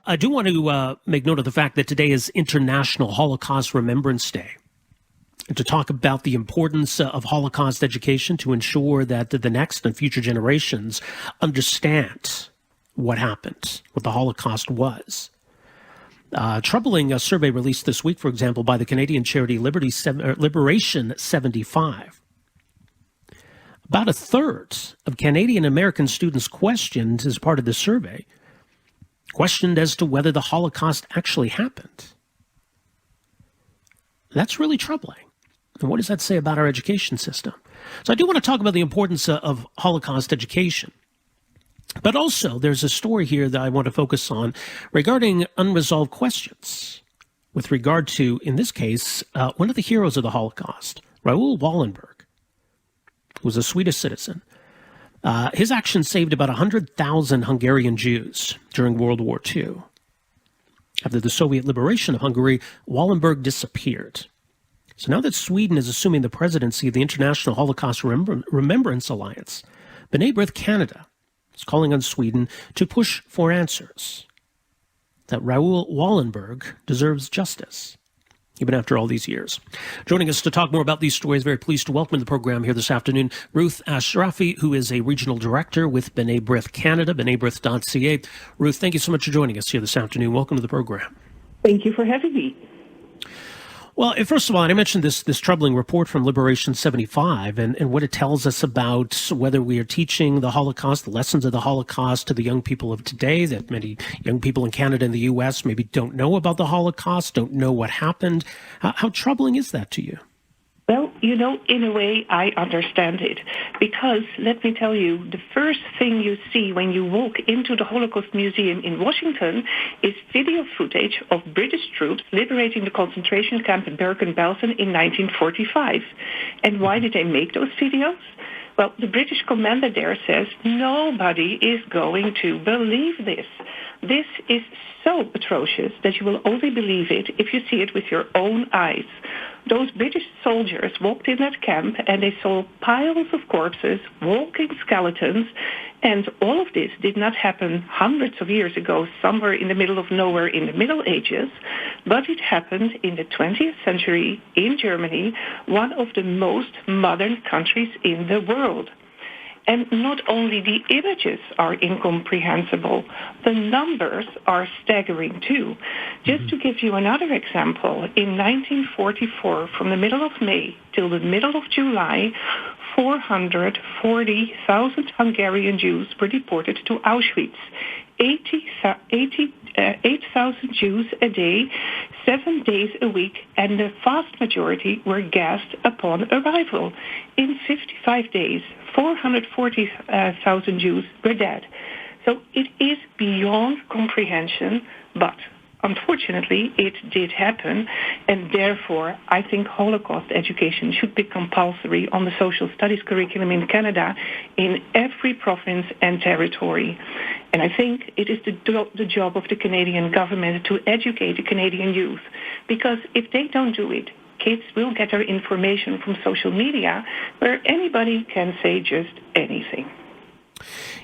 I do want to make note of the fact that today is International Holocaust Remembrance Day, and to talk about the importance of Holocaust education to ensure that the next and future generations understand what happened, what the Holocaust was. Troubling survey released this week, for example, by the Canadian charity Liberation 75. About a third of Canadian American students questioned as part of the survey questioned as to whether the Holocaust actually happened. That's really troubling. And what does that say about our education system? So I do want to talk about the importance of Holocaust education. But also, there's a story here that I want to focus on regarding unresolved questions with regard to, in this case, one of the heroes of the Holocaust, Raoul Wallenberg, who was a Swedish citizen. His actions saved about 100,000 Hungarian Jews during World War II. After the Soviet liberation of Hungary, Wallenberg disappeared. So now that Sweden is assuming the presidency of the International Holocaust Remembrance Alliance, B'nai Brith Canada is calling on Sweden to push for answers, that Raoul Wallenberg deserves justice, even after all these years. Joining us to talk more about these stories, very pleased to welcome to the program here this afternoon, Ruth Ashrafi, who is a regional director with B'nai Brith Canada, bnaibrith.ca. Ruth, thank you so much for joining us here this afternoon. Welcome to the program. Thank you for having me. Well, first of all, I mentioned this troubling report from Liberation 75 and what it tells us about whether we are teaching the Holocaust, the lessons of the Holocaust to the young people of today, that many young people in Canada and the U.S. maybe don't know about the Holocaust, don't know what happened. How troubling is that to you? Well, in a way, I understand it. Because, let me tell you, the first thing you see when you walk into the Holocaust Museum in Washington is video footage of British troops liberating the concentration camp in Bergen-Belsen in 1945. And why did they make those videos? Well, the British commander there says, nobody is going to believe this. This is so atrocious that you will only believe it if you see it with your own eyes. Those British soldiers walked in that camp and they saw piles of corpses, walking skeletons, and all of this did not happen hundreds of years ago, somewhere in the middle of nowhere in the Middle Ages, but it happened in the 20th century in Germany, one of the most modern countries in the world. And not only the images are incomprehensible, the numbers are staggering too. Just to give you another example, in 1944, from the middle of May till the middle of July, 440,000 Hungarian Jews were deported to Auschwitz. 8,000 Jews a day, 7 days a week, and the vast majority were gassed upon arrival. In 55 days, 440,000 Jews were dead. So it is beyond comprehension, but unfortunately it did happen, and therefore I think Holocaust education should be compulsory on the social studies curriculum in Canada in every province and territory. And I think it is the job of the Canadian government to educate the Canadian youth, because if they don't do it, kids will get their information from social media where anybody can say just anything.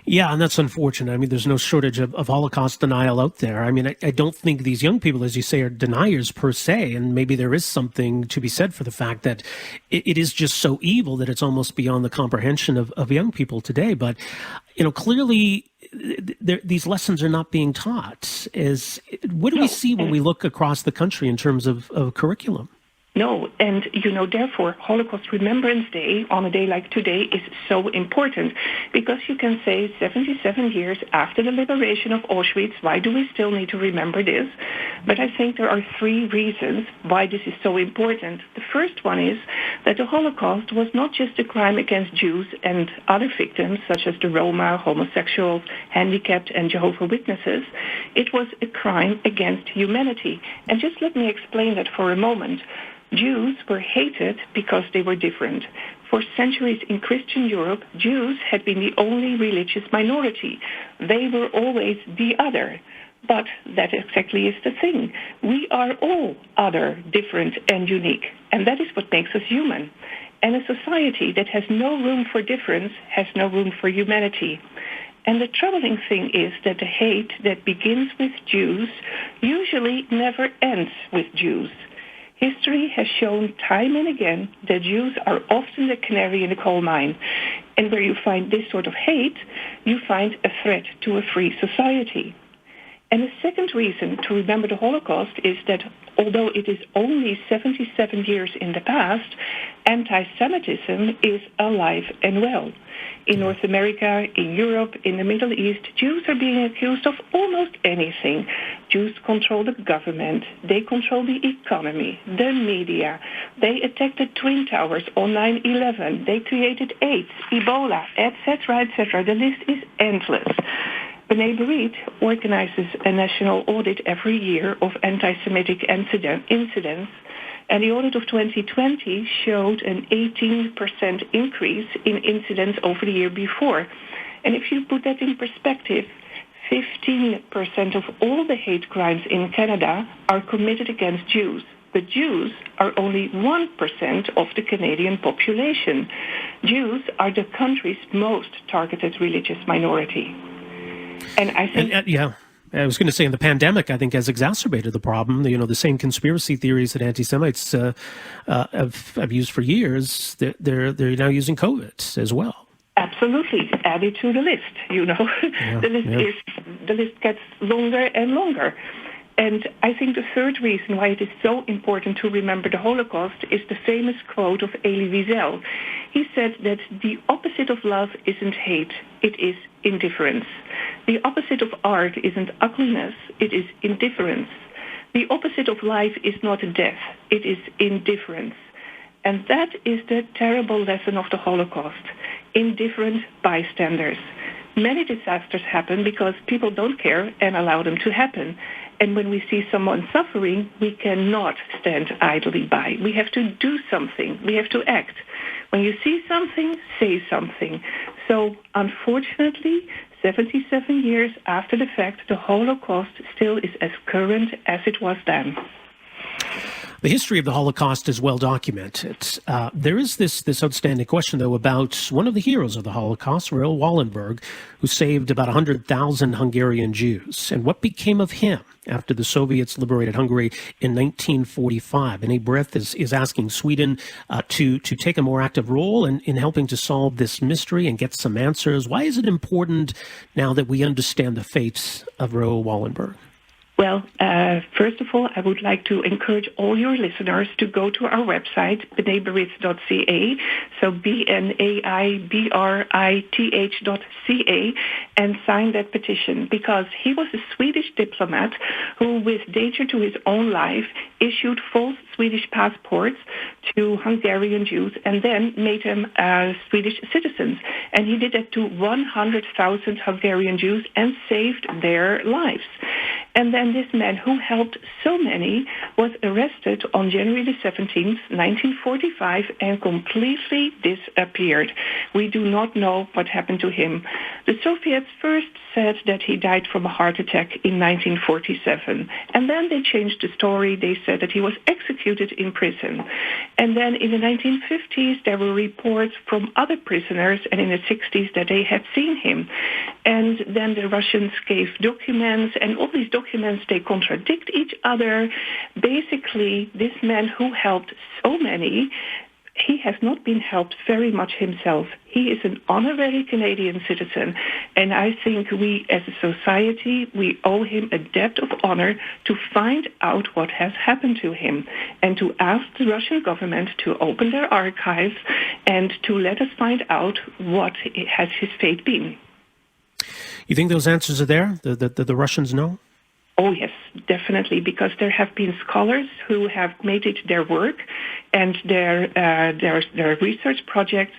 Yeah, and that's unfortunate. I mean, there's no shortage of Holocaust denial out there. I mean, I don't think these young people, as you say, are deniers per se, and maybe there is something to be said for the fact that it is just so evil that it's almost beyond the comprehension of young people today. But, clearly these lessons are not being taught. What do we see when we look across the country in terms of curriculum? No, and therefore, Holocaust Remembrance Day, on a day like today, is so important, because you can say 77 years after the liberation of Auschwitz, why do we still need to remember this? But I think there are 3 reasons why this is so important. The first one is that the Holocaust was not just a crime against Jews and other victims, such as the Roma, homosexuals, handicapped, and Jehovah's Witnesses. It was a crime against humanity. And just let me explain that for a moment. Jews were hated because they were different. For centuries in Christian Europe, Jews had been the only religious minority. They were always the other. But that exactly is the thing. We are all other, different, and unique. And that is what makes us human. And a society that has no room for difference has no room for humanity. And the troubling thing is that the hate that begins with Jews usually never ends with Jews. History has shown time and again that Jews are often the canary in the coal mine. And where you find this sort of hate, you find a threat to a free society. And the second reason to remember the Holocaust is that although it is only 77 years in the past, anti-Semitism is alive and well. In North America, in Europe, in the Middle East, Jews are being accused of almost anything. Jews control the government. They control the economy, the media. They attacked the Twin Towers on 9/11. They created AIDS, Ebola, etc., etc. The list is endless. Brith organizes a national audit every year of anti-Semitic incidents, and the audit of 2020 showed an 18% increase in incidents over the year before. And if you put that in perspective, 15% of all the hate crimes in Canada are committed against Jews. But Jews are only 1% of the Canadian population. Jews are the country's most targeted religious minority. And I think... I was going to say, in the pandemic, I think, has exacerbated the problem. The same conspiracy theories that anti-Semites have used for years, they're now using COVID as well. Absolutely, added to the list. The list gets longer and longer. And I think the third reason why it is so important to remember the Holocaust is the famous quote of Elie Wiesel. He said that the opposite of love isn't hate, it is indifference. The opposite of art isn't ugliness, it is indifference. The opposite of life is not death, it is indifference. And that is the terrible lesson of the Holocaust. Indifferent bystanders. Many disasters happen because people don't care and allow them to happen. And when we see someone suffering, we cannot stand idly by. We have to do something. We have to act. When you see something, say something. So, unfortunately, 77 years after the fact, the Holocaust still is as current as it was then. The history of the Holocaust is well documented. There is this outstanding question, though, about one of the heroes of the Holocaust, Raoul Wallenberg, who saved about 100,000 Hungarian Jews. And what became of him after the Soviets liberated Hungary in 1945? And Brith is asking Sweden to take a more active role in helping to solve this mystery and get some answers. Why is it important now that we understand the fate of Raoul Wallenberg? Well, first of all, I would like to encourage all your listeners to go to our website, bneibrith.ca, so BNAIBRITH.ca, and sign that petition, because he was a Swedish diplomat who, with danger to his own life, issued false Swedish passports to Hungarian Jews and then made them Swedish citizens. And he did that to 100,000 Hungarian Jews and saved their lives. And then this man, who helped so many, was arrested on January the 17th, 1945, and completely disappeared. We do not know what happened to him. The Soviets first said that he died from a heart attack in 1947. And then they changed the story. They said that he was executed in prison. And then in the 1950s, there were reports from other prisoners, and in the 60s that they had seen him. And then the Russians gave documents, and all these documents, they contradict each other. Basically, this man who helped so many, he has not been helped very much himself. He is an honorary Canadian citizen, and I think we as a society, we owe him a debt of honor to find out what has happened to him and to ask the Russian government to open their archives and to let us find out what has his fate been. You think those answers are there, that the Russians know? Oh, yes, definitely, because there have been scholars who have made it their work and their research projects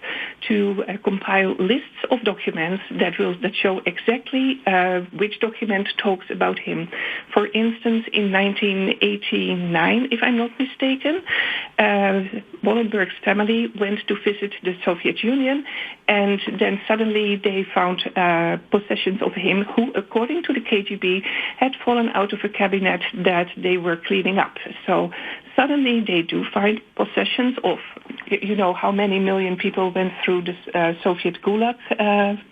to compile lists of documents that show exactly which document talks about him. For instance, in 1989, if I'm not mistaken, Wallenberg's family went to visit the Soviet Union, and then suddenly they found possessions of him who, according to the KGB, had fallen out of a cabinet that they were cleaning up. So suddenly they do find possessions of you know, how many million people went through the Soviet Gulag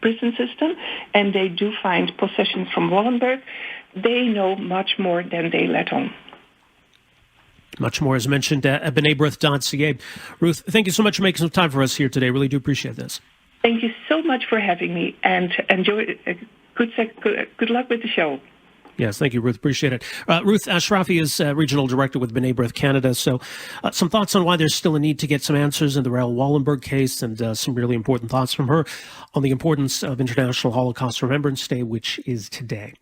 prison system, and they do find possessions from Wallenberg. They know much more than they let on. Much more is mentioned at b'naibrith.ca. Ruth, thank you so much for making some time for us here today. Really do appreciate this. Thank you so much for having me, and enjoy. Good luck with the show. Yes, thank you, Ruth. Appreciate it. Ruth Ashrafi is Regional Director with B'nai Brith Canada. So some thoughts on why there's still a need to get some answers in the Raoul Wallenberg case, and some really important thoughts from her on the importance of International Holocaust Remembrance Day, which is today.